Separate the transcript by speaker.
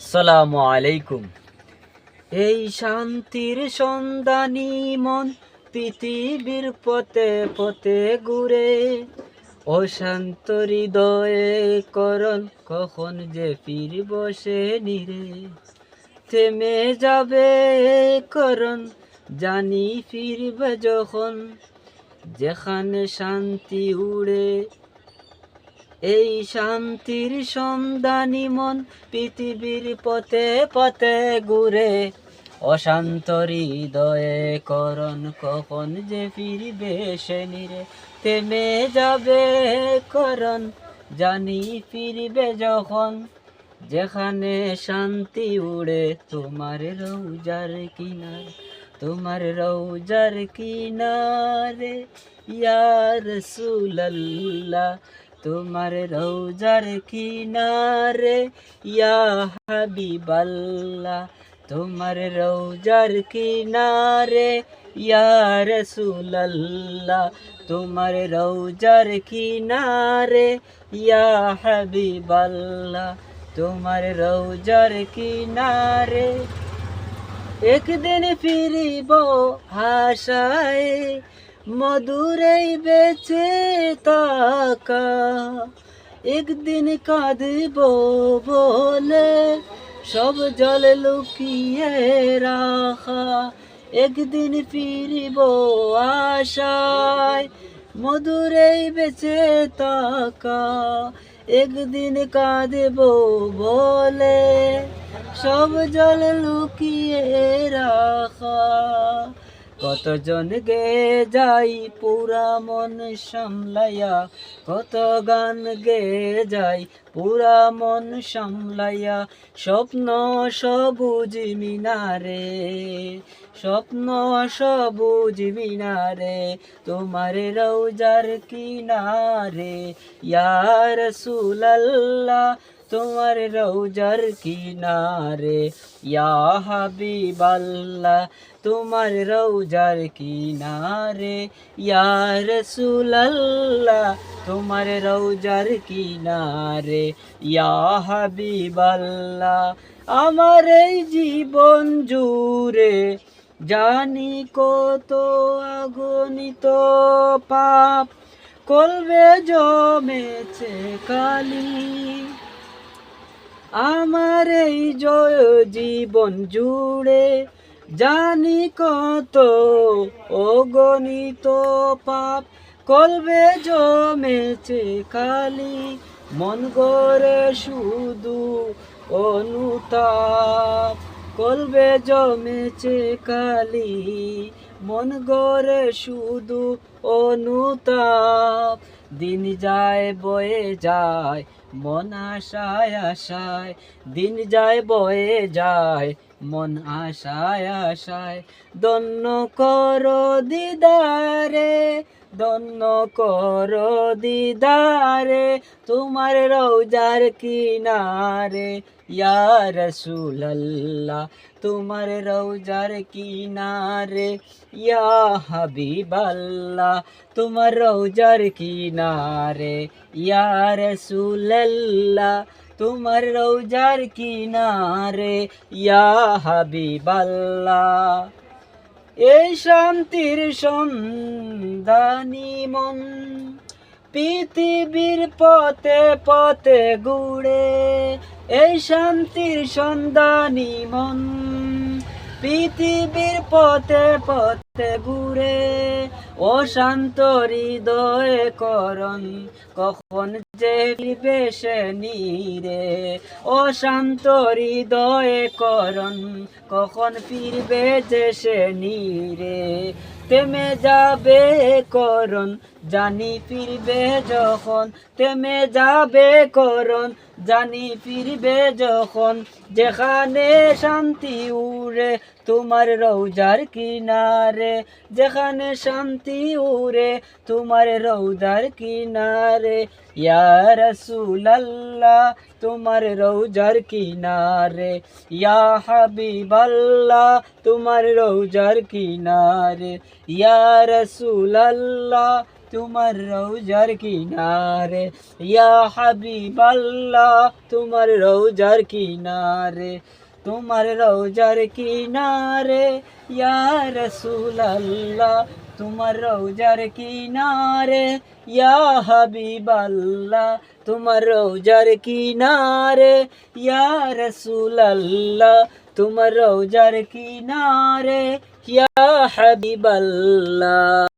Speaker 1: সালামু আলাইকুম। এই শান্তির সন্ধানী মন পৃথিবীর পথে পথে ঘুরে, অশান্ত হৃদয়ে করণ কখন যে ফিরব সে নিরে। থেমে যাবে করণ জানি ফিরবে যখন, যেখানে শান্তি উড়ে। এই শান্তির সন্ধানী মন পৃথিবীর পথে পথে ঘুরে, অশান্ত হৃদয়ে করণ কখন যে ফিরবে সে নিরে। থেমে যাবে করণ জানি ফিরবে যখন, যেখানে শান্তি উড়ে। তোমার রৌজার কিনার, তোমার রৌজার কিনারে ইয়া রাসূলুল্লাহ, তোমার রৌজার কিনারে ইয়া হাবিবাল্লাহ, তোমার রৌজার কিনারে ইয়া রাসূলুল্লাহ, তোমার রৌজার কিনারে ইয়া হাবিবাল্লাহ, তোমার রৌজার কিনারে। একদিন ফিরিব আশায় মধুরেই বেঁচে থাকা, একদিন কাঁদব বলে সব জল লুকিয়ে রাখা। একদিন ফিরিব আশায় মধুরেই বেঁচে থাকা, একদিন কাঁদব বলে সব জল লুকিয়ে রাখা। কতজন গে যাই পুরা মন সামলাইয়া, কত গান গে যাই পুরা মন সামলাইয়া। স্বপ্ন সবুজ মিনারে, স্বপ্ন সবুজ মিনারে, তোমার রৌজার কিনারে ইয়া রাসূলুল্লাহ, তোমার রৌজার কিনারে ইয়া হাবিবাল্লাহ, তোমার রৌজার কিনারে ইয়া রাসূলুল্লাহ, তোমার রৌজার কিনারে ইয়া হাবিবাল্লাহ। আমার এই জীবন জুড়ে জানি কত অগণিত পাপ, কলবে জমেছে কালি। আমার এই জীবন জুড়ে জানি কত অগণিত পাপ, কলবে জমেছে কালি। মন গড়ে শুধু অনুতাপ, কলবে জমেছে কালি। মন গড়ে শুধু অনুতাপ, দিন যায় বয়ে যায় মন আশায় আশায়, দিন যায় বয়ে যায় মন আশায় আশায়। ধন্য করো দিদারে, ধন্য করো দিদারে, তোমার রৌজার কিনারে ইয়া রাসূলুল্লাহ, তোমার রৌজার কিনারে ইয়া হাবিবাল্লাহ, তোমার রৌজার কিনারে ইয়া রাসূলুল্লাহ, তোমার রৌজার কিনারে ইয়া হাবিবাল্লাহ। এই শান্তির সন্ধানী মন পৃথিবীর পথে পথে ঘুরে, এই শান্তির সন্ধানী মন পৃথিবীর পথে পথে ঘুরে, অশান্ত হৃদয়ে করণ কখন যে ফিরবে সে নিরে। অশান্ত হৃদয়ে করণ কখন ফিরবে যে সে নিরে। থেমে যাবে করণ জানি ফিরবে যখন, থেমে যাবে করণ জানি ফিরবে যখন, যেখানে শান্তি উড়ে তোমার রৌজার কিনারে, যেখানে শান্তি উড়ে তোমার রৌজার কিনারে ইয়া রাসূলুল্লাহ, তোমার রৌজার কিনারে ইয়া হাবিবাল্লাহ, তোমার রৌজার কিনারে ইয়া রাসূলুল্লাহ, তোমার রওজার কিনারে ইয়া হাবিবাল্লাহ তোমার রওজার কিনারে তোমার রওজার কিনারে ইয়া রাসূলুল্লাহ তোমার রওজার কিনারে ইয়া হাবিবাল্লাহ তোমার রওজার কিনারে ইয়া রাসূলুল্লাহ তোমার রওজার কিনারে ইয়া হাবিবাল্লাহ।